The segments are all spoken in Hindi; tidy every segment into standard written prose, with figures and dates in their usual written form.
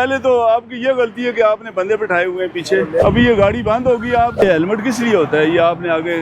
पहले तो आपकी ये गलती है कि आपने बंदे बिठाए हुए हैं पीछे। अभी ये गाड़ी बंद होगी, आप हेलमेट किस लिए होता है? ये आपने आगे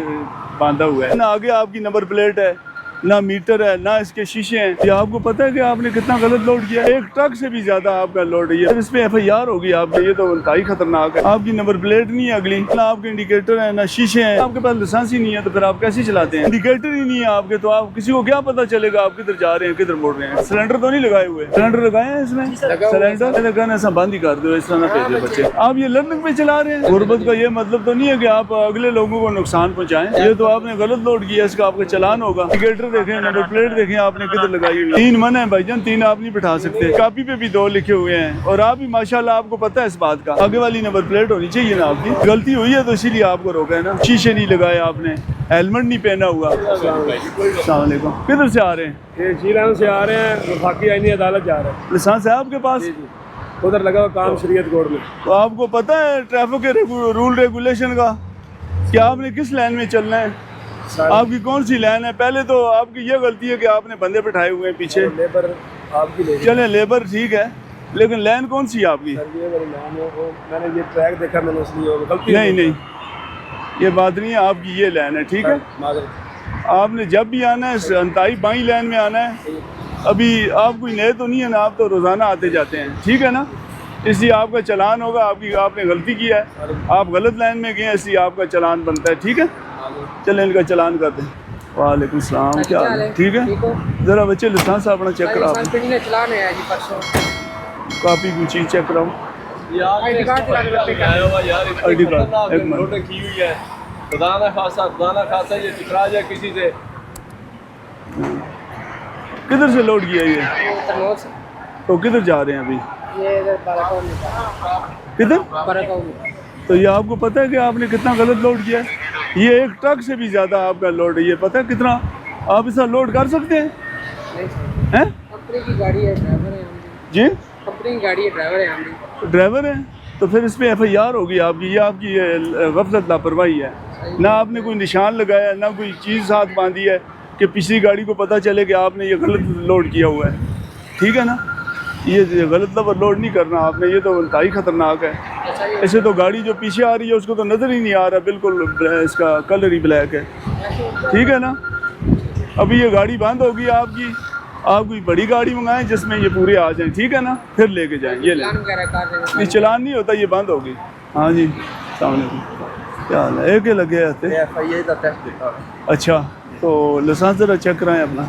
बांधा हुआ है ना, आगे आपकी नंबर प्लेट है ना, मीटर है ना, इसके शीशे हैं। ये आपको पता है कि आपने कितना गलत लोड किया? एक ट्रक से भी ज्यादा आपका लोड है। इस पे FIR होगी आपकी। ये तो इंतहाई खतरनाक है। आपकी नंबर प्लेट नहीं है अगली, ना आपके इंडिकेटर है ना शीशे हैं। आपके पास लाइसेंस ही नहीं है तो फिर आप कैसे चलाते हैं? इंडिकेटर ही नहीं है आपके, तो आप किसी को क्या पता चलेगा आप किधर जा रहे हैं, किधर मुड़ रहे हैं? सिलेंडर तो नहीं लगाए हुए? सिलेंडर लगाए हैं इसमें? सिलेंडर लगाना ऐसा बंद ही कर दो, इस तरह ना भेजे बच्चे। आप ये लर्निंग पे चला रहे हैं। गुर्बत का ये मतलब तो नहीं है कि आप अगले लोगों को नुकसान पहुँचाएं। ये तो आपने गलत लोड किया, इसका आपका चालान होगा। इंडिकेटर देखें, नंबर प्लेट देखें आपने किधर लगाई हुई। 3 मन है भाईजान, 3 आप नहीं बिठा सकते। कॉपी पे भी 2 लिखे हुए हैं और आप भी माशाल्लाह आपको पता है इस बात का। आगे वाली नंबर प्लेट होनी चाहिए ना आपकी। गलती हुई है तो इसीलिए आपको रोका है ना। शीशे नहीं लगाए आपने, हेलमेट नहीं पहना हुआ। अस्सलाम वालेकुम। किधर से आ रहे हैं? जीरान से आ रहे हैं, वफाकी आईनी अदालत जा रहे हैं। लाइसेंस है आपके पास? उधर लगा हुआ काम शरीयत कोर्ट में। तो आपको पता है ट्रैफिक के रूल रेगुलेशन का कि आपने किस लाइन में चलना है, आपकी कौन सी लाइन है? पहले तो आपकी ये गलती है कि आपने बंदे बिठाए हुए हैं पीछे। लेबर आपकी ले चले लेबर ठीक है, लेकिन लाइन कौन सी है आपकी? सर ये वाली लाइन है, वो मैंने ये ट्रैक देखा, मैंने इसलिए गलती नहीं, ये बात नहीं है। आपकी ये लाइन है, ठीक है। आपने जब भी आना है अंताई बाई लाइन में आना है। अभी आप कोई नए तो नहीं है ना, आप तो रोज़ाना आते जाते हैं, ठीक है ना? इसलिए आपका चालान होगा। आपने गलती किया है, आप गलत लाइन में गए, इसलिए आपका चालान बनता है, ठीक है। चलें इनका चालान कर दें। वालेकुम सलाम, क्या हाल है? ठीक है। ज़रा बच्चे लाइसेंस अपना चेक कराओ, कापी की चीज़ चेक कराओ। ID कार्ड एक मिनट की हुई है। खुदा खासा ये टकरा जाए किसी से। किधर से लोड किया ये? तो किधर जा रहे हैं अभी? किधर? तो ये आपको पता है कि आपने कितना गलत लोड किया है? ये एक ट्रक से भी ज़्यादा आपका लोड है। ये पता है कितना आप इसे लोड कर सकते हैं? हैं? कंपनी की गाड़ी है, ड्राइवर है जी, कंपनी की गाड़ी है, ड्राइवर है हम। ड्राइवर है तो फिर इस पे FIR होगी आपकी। ये आपकी गफलत लापरवाही है। ना आपने कोई निशान लगाया, ना कोई चीज़ साथ बांधी है कि पिछली गाड़ी को पता चले कि आपने ये गलत लोड किया हुआ है, ठीक है ना? ये गलत लोड नहीं करना आपने। ये तो इंतहाई ख़तरनाक है। ऐसे तो गाड़ी जो पीछे आ रही है उसको तो नज़र ही नहीं आ रहा, बिल्कुल इसका कलर ही ब्लैक है, ठीक है ना? अभी ये गाड़ी बंद होगी आपकी। आप कोई बड़ी गाड़ी मंगाएं जिसमें ये पूरे आ जाएं, ठीक है ना? फिर लेके जाएं। ये ले नहीं, चलान नहीं होता, ये बंद होगी। हाँ जी, सामने क्या हाल है? एक ही लगे आते। अच्छा, तो लाइसेंस ज़रा चेक कराएं अपना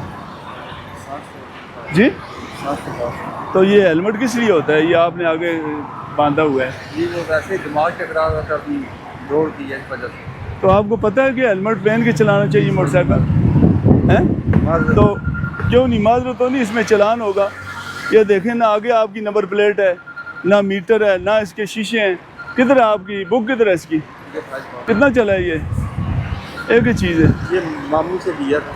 जी। तो ये हेलमेट किस लिए होता है? ये आपने आगे बांधा हुआ है। जी वो वैसे दिमाग टकरा रहा था, अभी दौड़ की है इस वजह से। तो आपको पता है कि हेलमेट पहन के चलाना चाहिए मोटरसाइकिल, हैं? तो क्यों नहीं? माजरत तो नहीं, इसमें चालान होगा। ये देखें ना, आगे आपकी नंबर प्लेट है ना, मीटर है ना, इसके शीशे हैं। किधर है आपकी बुक? किधर है इसकी? कितना चला है ये? एक ही चीज़ है। ये मामू से दिया था।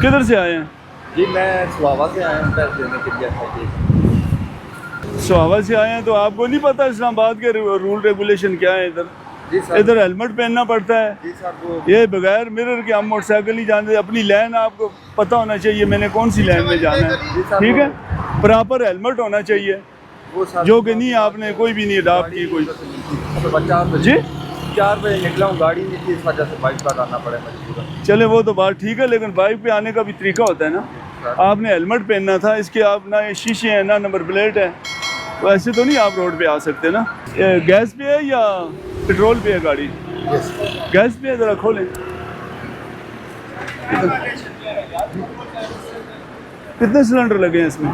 किधर से आए हैं? जी मैं सुहावा से आया हूँ पैसे देने के लिए। सुहावा से आए हैं तो आपको नहीं पता इस्लामाबाद के रूल रेगुलेशन क्या है? इधर हेलमेट पहनना पड़ता है। जी सर, वो ये बगैर मिरर के हम मोटरसाइकिल नहीं जानते। अपनी लाइन आपको पता होना चाहिए, मैंने कौन सी लाइन में जाना है, ठीक है? प्रॉपर हेलमेट होना चाहिए, वो सर जो कि नहीं आपने कोई भी नहीं अडॉप्ट की कोई। जी 4 बजे निकला हूँ, गाड़ी नहीं थी, इस वजह से बाइक पर आना पड़ा मजबूर। चले वो तो बात ठीक है, लेकिन बाइक पे आने का भी तरीका होता है ना। आपने हेलमेट पहनना था, इसके आप ना ये शीशे हैं ना नंबर प्लेट है, तो ऐसे तो नहीं आप रोड पे आ सकते ना। गैस पे है या पेट्रोल पे है गाड़ी? गैस पे है। ज़रा खोलें। कितने सिलेंडर लगे हैं इसमें?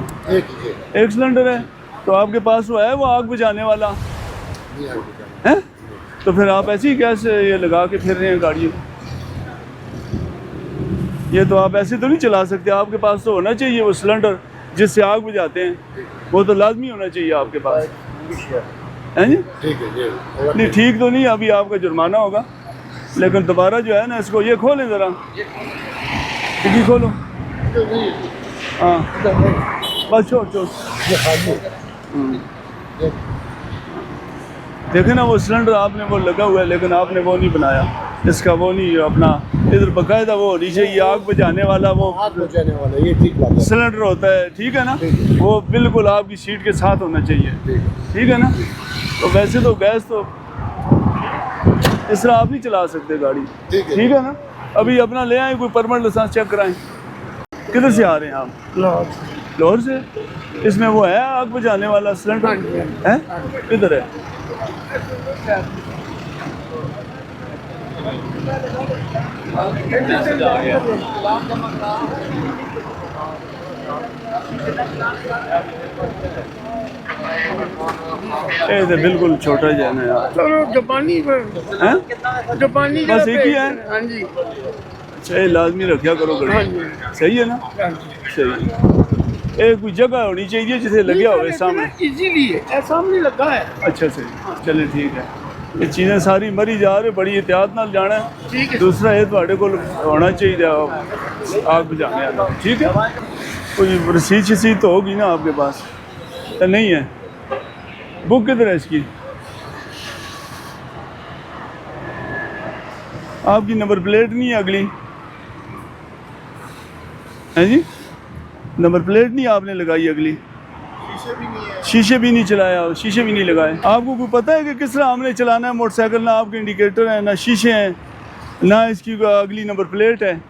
एक सिलेंडर है। तो आपके पास वो है वो आग बुझाने वाला है? तो फिर आप ऐसे ही गैस ये लगा के फिर रहे हैं गाड़ी। ये तो आप ऐसे तो नहीं चला सकते। आपके पास तो होना चाहिए वो सिलेंडर जिससे आग बुझाते हैं, वो तो लाजमी होना चाहिए आपके पास, है जी? ठीक है जी। नहीं ठीक तो नहीं, अभी आपका जुर्माना होगा, लेकिन दोबारा जो है ना इसको ये खोलें ज़रा, डिग्गी खोलो। हाँ बस छोड़। देखे ना वो सिलेंडर आपने वो लगा हुआ है, लेकिन आपने वो नहीं बनाया। इसका वो नहीं अपना इधर बकायदा वो होनी चाहिए आग बुझाने वाला वो आग बुझाने वाला, ये ठीक बात है। सिलेंडर होता है, ठीक है ना, वो बिल्कुल आपकी सीट के साथ होना चाहिए, ठीक है ना। तो वैसे तो गैस तो इस तरह आप नहीं चला सकते गाड़ी, ठीक है ना। अभी अपना ले आए, कोई परमिट लाइसेंस चेक कराएं। किधर से आ रहे हैं आप? लाहौर से। इसमें वो है आग बुझाने वाला सिलेंडर है, किधर है? ये तो बिल्कुल छोटा जन है यार। चलो जापानी पर हैं? जापानी बस एक ही है। हाँ जी, अच्छा, ये लाजमी रखा करो हाँ गाड़ी, जी, सही है ना, हाँ जी। सही है। एक कोई जगह होनी चाहिए जिसे लगे हुए सामने। इजीली है, सामने लगा है। अच्छा सही, चले ठीक है। ये चीज़ें सारी मरी जा रही, बड़ी एहतियात नाल जाना है। ठीक है। दूसरा ये थोड़े को होना चाहिए आग बुझाने वाला, ठीक है। कोई रसीद शसीद तो होगी ना आपके पास? या नहीं है? बुक किधर है इसकी? आपकी नंबर प्लेट नहीं है अगली, है जी? नंबर प्लेट नहीं आपने लगाई अगली, शीशे भी नहीं चलाया, शीशे भी नहीं लगाए। आपको कोई पता है कि किस तरह हमने चलाना है मोटरसाइकिल? ना आपके इंडिकेटर हैं, ना शीशे हैं, ना इसकी अगली नंबर प्लेट है,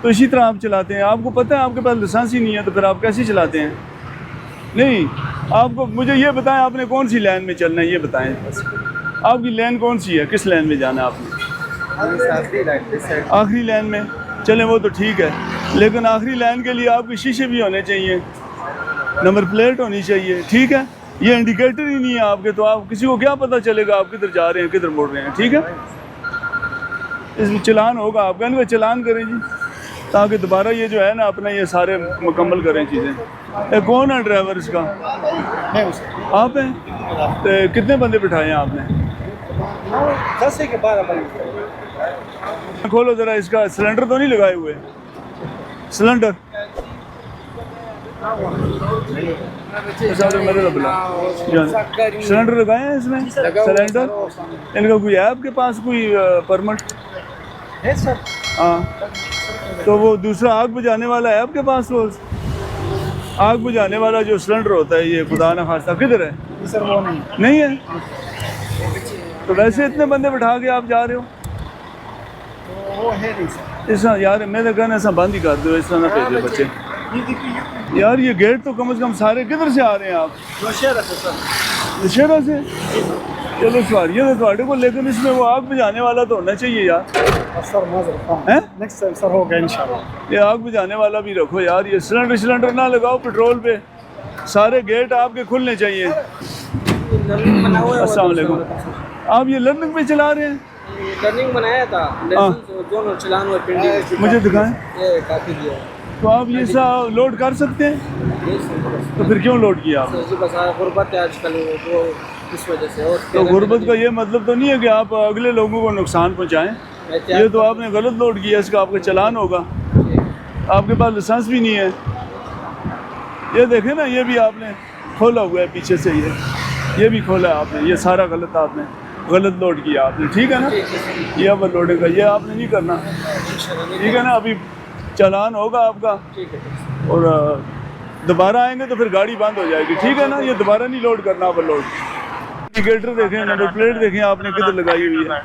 तो इसी तरह आप चलाते हैं। आपको पता है आपके पास लाइसेंस ही नहीं है, तो फिर आप कैसे चलाते हैं? नहीं, आपको मुझे ये बताएं आपने कौन सी लाइन में चलना है, ये बताएं बस। आपकी लाइन कौन सी है, किस लाइन में जाना है आपने? आखिरी लाइन में चलें, वो तो ठीक है, लेकिन आखिरी लाइन के लिए आपके शीशे भी होने चाहिए, नंबर प्लेट होनी चाहिए, ठीक है। ये इंडिकेटर ही नहीं है आपके, तो आप किसी को क्या पता चलेगा आप किधर जा रहे हैं, किधर मुड़ रहे हैं, ठीक है। इसमें चलान होगा आपका, इनका चलान करें जी, ताकि दोबारा ये जो है ना अपना ये सारे मुकम्मल करें चीज़ें। ये कौन है ड्राइवर इसका? आप हैं? तो कितने बंदे बिठाए हैं आपने? 10 से 12 बंदे। खोलो ज़रा, इसका सिलेंडर तो नहीं लगाए हुए? सिलेंडर सिलेंडर लगाए हैं इसमें? सिलेंडर इनका कोई है आपके पास कोई परमिट है सर? हाँ, तो वो दूसरा आग बुझाने वाला है आपके पास? वो आग बुझाने वाला जो सिलेंडर होता है, ये खुदा ना खास्ता किधर है? सर वो नहीं, नहीं है? तो वैसे इतने बंदे बिठा के आप जा रहे हो? तो वो है नहीं सर। इस यार मैं तो कहना ऐसा बंद ही कर दो, इस तरह ना भेजो बच्चे। ये देखिए, यार ये गेट तो कम से कम सारे किधर से आ रहे हैं आप? नौशहरा से सर। दशहरा से? चलो सवारियाँ तो थोड़े को, लेकिन इसमें वो आग बुझाने वाला तो होना चाहिए यार। सर माजर हैं? नेक्स्ट टाइम सर होगा इंशाल्लाह। ये आग बुझाने वाला भी रखो यार, ये सिलेंडर ना लगाओ पेट्रोल पे, सारे गेट आपके खुलने चाहिए। अस्सलाम वालेकुम। आप ये लर्निंग पे चला रहे हैं? टर्निंग बनाया था, दोनों चलान हुए पिंडी। मुझे दिखाएं। ये काफी दिया तो आप ये सब लोड कर सकते हैं, तो फिर क्यों लोड किया आपने? जी, बस गुर्बत है आजकल, वो इस वजह से। और तो गुर्बत का ये मतलब तो नहीं है कि आप अगले लोगों को नुकसान पहुंचाएं। ये तो आपने गलत लोड किया, इसका आपका चलान होगा। आपके पास लाइसेंस भी नहीं है। ये देखें ना, ये भी आपने खोला हुआ है पीछे से, ये भी खोला है आपने, ये सारा गलत आपने गलत लोड किया आपने, ठीक है ना। ये ओवर लोडिंग का ये आपने नहीं करना, ठीक है ना। अभी चालान होगा आपका, और दोबारा आएंगे तो फिर गाड़ी बंद हो जाएगी, ठीक है ना। ये दोबारा नहीं लोड करना ओवर लोड। इंडिकेटर देखें, नंबर प्लेट देखें आपने किधर लगाई हुई है।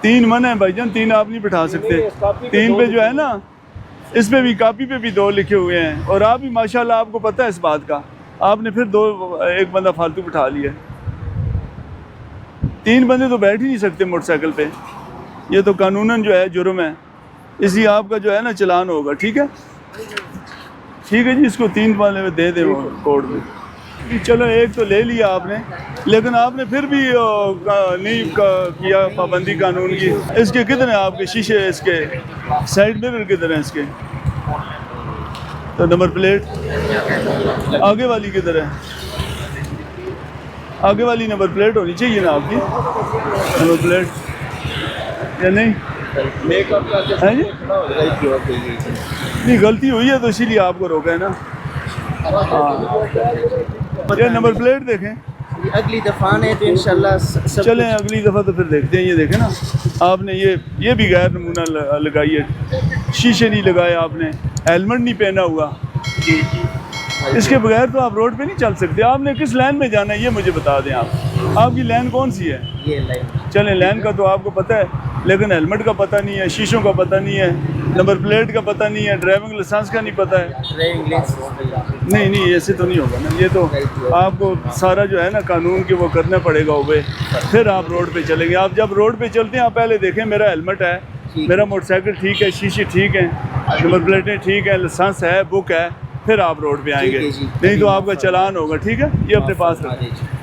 3 मन है भाईजान, 3 आप नहीं बिठा सकते। 3 पे जो है ना, इस पे भी कापी पे भी 2 लिखे हुए हैं, और आप भी माशाल्लाह आपको पता है इस बात का, आपने फिर 1 बंदा फालतू बिठा लिया। 3 बंदे तो बैठ ही नहीं सकते मोटरसाइकिल पे, ये तो कानूनन जो है जुर्म है, इसलिए आपका जो है ना चलान होगा, ठीक है। ठीक है जी, इसको 3 वाले में दे दें वो कोड में। चलो एक तो ले लिया आपने, लेकिन आपने फिर भी नहीं किया पाबंदी कानून की। इसके कितने आपके शीशे, इसके साइड मिरर किधर हैं इसके? तो नंबर प्लेट आगे वाली किधर है? आगे वाली नंबर प्लेट होनी चाहिए ना आपकी, नंबर प्लेट या नहीं है जी? नहीं, गलती हुई है तो इसीलिए आपको रोका है ना। हाँ, ये नंबर प्लेट देखें, अगली दफ़ा आने तो इंशाल्लाह सब चलें अगली दफ़ा तो फिर देखते हैं। ये देखें ना आपने ये भी गैर नमूना लगाई है, शीशे नहीं लगाए आपने, हेलमेट नहीं पहना हुआ। इसके बगैर तो आप रोड पे नहीं चल सकते। आपने किस लाइन में जाना है ये मुझे बता दें आप, आपकी लाइन कौन सी है? ये लाइन चलें लाइन का तो आपको पता है, लेकिन हेलमेट का पता नहीं है, शीशों का पता नहीं है, नंबर प्लेट का पता नहीं है, ड्राइविंग लाइसेंस का नहीं पता है। ड्राइविंग लाइसेंस नहीं ऐसे तो नहीं होगा ना, ये तो आपको सारा जो है ना कानून के वो करना पड़ेगा ओबे, फिर आप रोड पे चलेंगे। आप जब रोड पे चलते हैं आप पहले देखें मेरा हेलमेट है, मेरा मोटरसाइकिल ठीक है, शीशे ठीक हैं, नंबर प्लेटें ठीक है, लाइसेंस है, बुक है, फिर आप रोड पे आएंगे। नहीं तो आपका चालान होगा। ठीक है, ये अपने पास रखें।